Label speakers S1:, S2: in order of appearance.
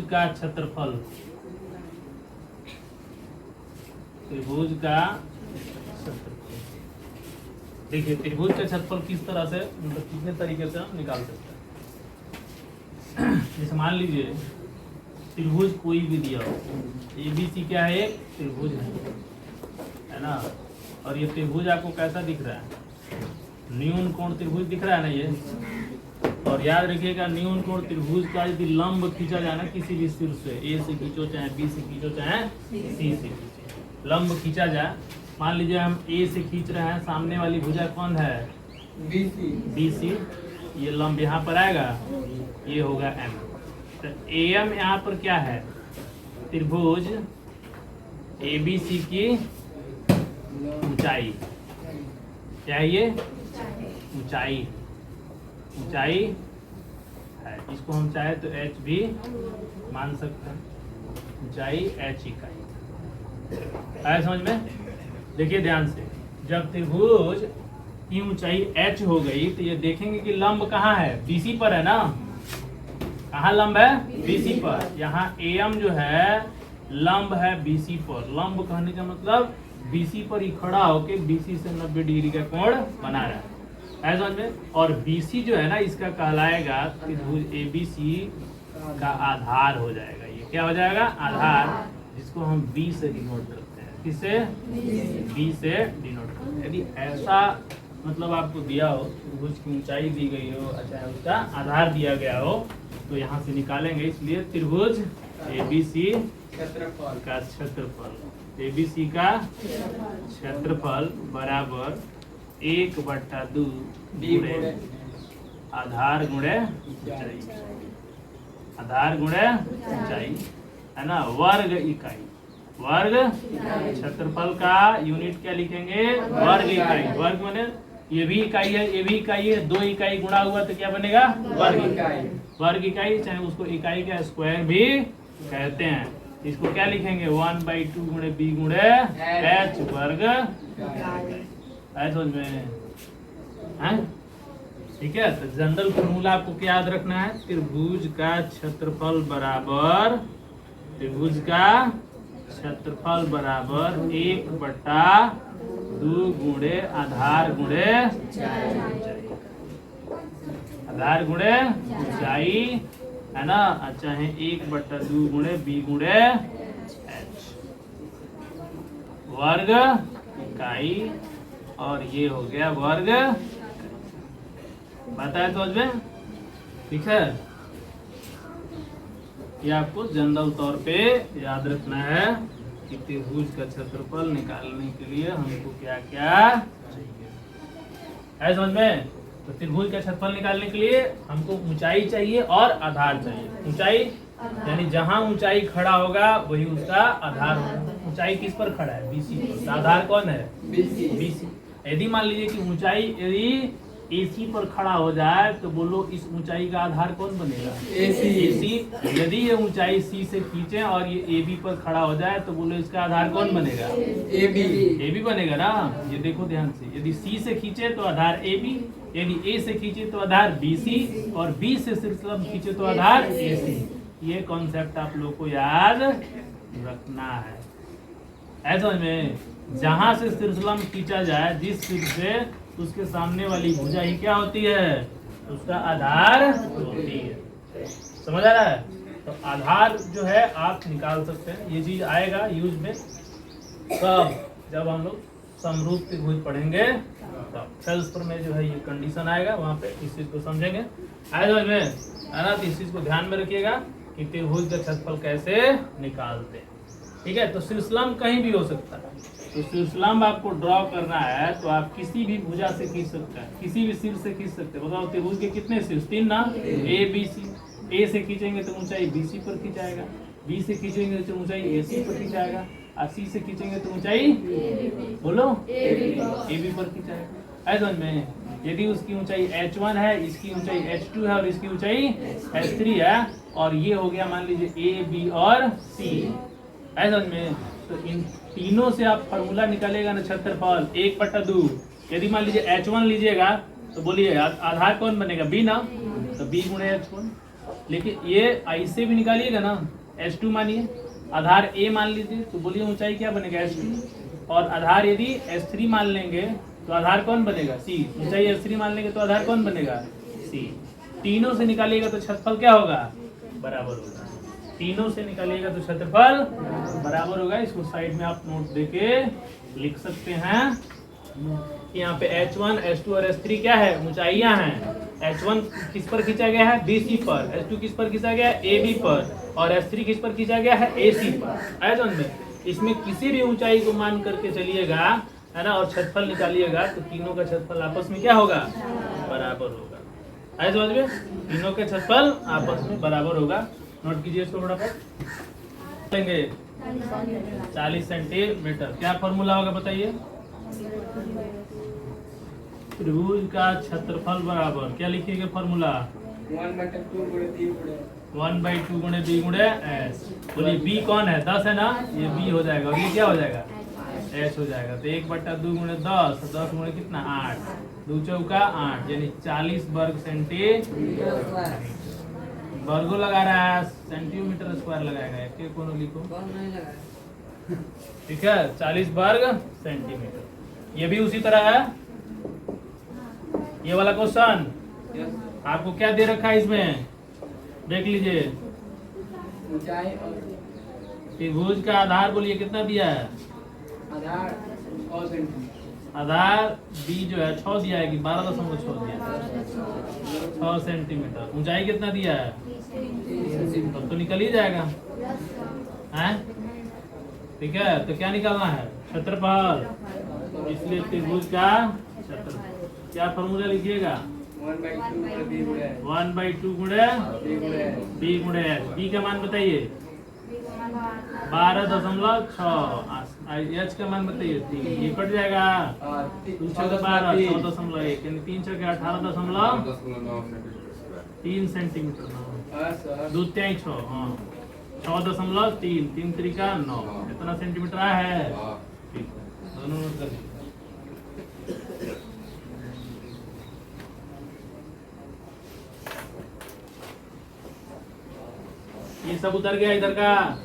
S1: का क्षेत्रफल, त्रिभुज का क्षेत्रफल। देखिए त्रिभुज का क्षेत्रफल किस तरह से, मतलब कितने तरीके से हम निकाल सकते हैं। जैसे मान लीजिए त्रिभुज कोई भी दिया हो, ABC क्या है, एक त्रिभुज है ना, और ये त्रिभुज आपको कैसा दिख रहा है, न्यून कोण त्रिभुज दिख रहा है ना ये। और याद रखिएगा न्यून कोण त्रिभुज का यदि लंब खींचा जाए ना किसी भी शीर्ष से, A से खींचो चाहे B से खींचो चाहे C से खींचो, लंब खींचा जाए, मान लीजिए हम A से खींच रहे हैं, सामने वाली भुजा कौन है, BC, ये लंब यहाँ पर आएगा, ये होगा M। तो AM यहाँ पर क्या है, त्रिभुज ABC की ऊंचाई, क्या है ये, ऊंचाई है, इसको हम चाहे तो H भी मान सकते हैं, ऊंचाई H इकाई। आया समझ में? देखिए ध्यान से, जब त्रिभुज की ऊंचाई H हो गई तो ये देखेंगे कि लंब कहाँ है, BC पर है ना, कहाँ लंब है, BC पर। यहाँ AM जो है लंब है BC पर, लंब कहने का मतलब BC पर ही खड़ा होके BC से 90 डिग्री का कोण बना रहा है, समझ में। और BC जो है ना इसका कहलाएगा त्रिभुज ABC का आधार हो जाएगा, ये क्या हो जाएगा, आधार, जिसको हम B से डिनोट करते हैं, किससे, B से डिनोट करते हैं। यदि ऐसा मतलब आपको दिया हो, त्रिभुज की ऊंचाई दी गई हो, अच्छा उसका आधार दिया गया हो, तो यहाँ से निकालेंगे। इसलिए त्रिभुज ABC का क्षेत्रफल, ABC का क्षेत्रफल बराबर 1/2 गुणे आधार गुणे ऊंचाई, आधार गुणे ऊंचाई है ना, वर्ग इकाई, वर्ग क्षेत्रफल का यूनिट क्या लिखेंगे, वर्ग इकाई। वर्ग माने ये भी इकाई है, ये भी इकाई है, 2 इकाई गुणा हुआ तो क्या बनेगा, वर्ग इकाई। वर्ग इकाई, चाहे उसको इकाई का स्क्वायर भी कहते हैं। इसको क्या लिखेंगे, 1/2 गुणे B गुणे H वर्ग इकाई। समझ में है? ठीक है, तो जनरल फॉर्मूला आपको क्या याद रखना है, त्रिभुज का क्षेत्रफल बराबर, त्रिभुज का क्षेत्रफल बराबर 1/2 गुणे आधार गुणे आधार गुणे ऊंचाई है ना, चाहे 1/2 गुणे B गुणे H वर्ग इकाई, और ये हो गया वर्ग, बताया समझ में? ठीक है, ये आपको जनरल तौर पे याद रखना है कि त्रिभुज का क्षेत्रफल निकालने के लिए हमको क्या क्या चाहिए, है समझ में? तो त्रिभुज का क्षेत्रफल निकालने के लिए हमको ऊंचाई चाहिए और आधार चाहिए। ऊंचाई यानी जहां ऊंचाई खड़ा होगा वही उसका आधार होगा। ऊंचाई किस पर खड़ा है, BC पर, आधार कौन है, BC। यदि मान लीजिए कि ऊंचाई यदि AC पर खड़ा हो जाए तो बोलो इस ऊंचाई का आधार कौन बनेगा, AC। यदि ये ऊंचाई C से खींचे और ये AB पर खड़ा हो जाए तो बोलो इसका आधार कौन बनेगा, AB बनेगा ना। ये देखो ध्यान से, यदि C से खींचे तो आधार AB, यदि A से खींचे तो आधार BC, और B से शीर्षलंब खींचे तो आधार AC। ये कॉन्सेप्ट आप लोग को याद रखना है, ऐसा में जहां से शीर्षलंब खींचा जाए, जिस शीर्ष से, उसके सामने वाली भुजा ही क्या होती है, उसका आधार होती है। समझ आ रहा है? तो आधार जो है आप निकाल सकते हैं, ये चीज आएगा यूज में कब, जब हम लोग समरूप त्रिभुज पढ़ेंगे तब सेल्स में जो है ये कंडीशन आएगा, वहां पे इस चीज को समझेंगे। आए समझ में, है ना? तो इस चीज को ध्यान में रखिएगा कि त्रिभुज का क्षेत्रफल कैसे निकालते हैं। ठीक है, तो शीर्षलंब कहीं भी हो सकता है, तो शीर्षलंब आपको ड्रॉ करना है तो आप किसी भी भुजा से खींच सकते हैं, किसी भी शीर्ष से खींच सकते हैं। बताओ त्रिभुज के कितने शीर्ष, 3 ना, ABC। A से खींचेंगे तो ऊंचाई BC पर खींचाएगा, B से खींचेंगे तो ऊंचाई AC पर खींचाएगा, और C से खींचेंगे तो ऊंचाई बोलो AB पर खींचाएगा। ऐसा में यदि उसकी ऊंचाई H1 है, इसकी ऊंचाई H2 है और इसकी ऊंचाई H3 है, और ये हो गया मान लीजिए A, B और C। ऐसा में तो इन तीनों से आप फॉर्मूला निकालेगा ना क्षेत्रफल 1/2। यदि मान लीजिए H1 लीजिएगा तो बोलिए आधार कौन बनेगा, B ना, तो B गुणे H1। लेकिन ये ऐसे भी निकालिएगा ना S2 मानिए, आधार A मान लीजिए, तो बोलिए ऊंचाई क्या बनेगा S2, और आधार यदि S3 मान लेंगे तो आधार कौन बनेगा C, ऊंचाई S3 मान लेंगे तो आधार कौन बनेगा C। तीनों से निकालिएगा तो क्षेत्रफल क्या होगा, बराबर होगा। तीनों से निकालिएगा तो क्षेत्रफल बराबर होगा। इसको साइड में आप नोट देके लिख सकते हैं कि यहाँ पे H1, H2 और H3 क्या है, ऊंचाइयां हैं। H1 किस पर खींचा गया है, BC पर, H2 किस पर खींचा गया है, AB पर, और H3 किस पर खींचा गया है, AC पर। आया समझ में? इसमें किसी भी ऊंचाई को मान करके चलिएगा, है ना, और क्षेत्रफल निकालिएगा तो तीनों का क्षेत्रफल आपस में क्या होगा, बराबर होगा। आया समझ में? तीनों का क्षेत्रफल आपस में बराबर होगा। नोट कीजिए इसको फटाफट। लेंगे 40 सेंटीमीटर। क्या फॉर्मूला होगा बताइए, त्रिभुज का क्षेत्रफल बराबर क्या लिखिएगा फॉर्मूला, 1/2 गुणे b गुणे s। बोलिए b कौन है, 10 है ना, ये b हो जाएगा और ये क्या हो जाएगा, s हो जाएगा। तो 1/2 गुणे 10, 10 गुणे कितना 8, 2 चौका 8, यानी 40 वर्ग सेंटीमीटर। वर्गो लगा रहा है, सेंटीमीटर स्क्वायर लगाएगा, एक कोनो लिखो, ठीक है, 40 वर्ग सेंटीमीटर। ये भी उसी तरह है, ये वाला क्वेश्चन आपको क्या दे रखा है, इसमें देख लीजिए, त्रिभुज का आधार बोलिए कितना दिया है, आधार b जो है 6 दिया है कि 12.6 दिया है, 6 सेंटीमीटर। ऊंचाई कितना दिया है, तब तो निकल ही जाएगा, हैं? ठीक है, तो क्या निकालना है, क्षेत्रफल। इसलिए त्रिभुज का क्षेत्रफल क्या फॉर्मूला लिखिएगा, 1/2 गुणे b गुणे s। b का मान बताइए 12.6, h का मान बताइए 3, ये कट जाएगा 2 6 12, 6.1, यानी 3 6 18.3 सेंटीमीटर। 2 3 6, हाँ 6.3, 3 3 9, इतना सेंटीमीटर आया है। ठीक है, दोनों नोट कर लीजिए। ये सब उतर गया इधर का।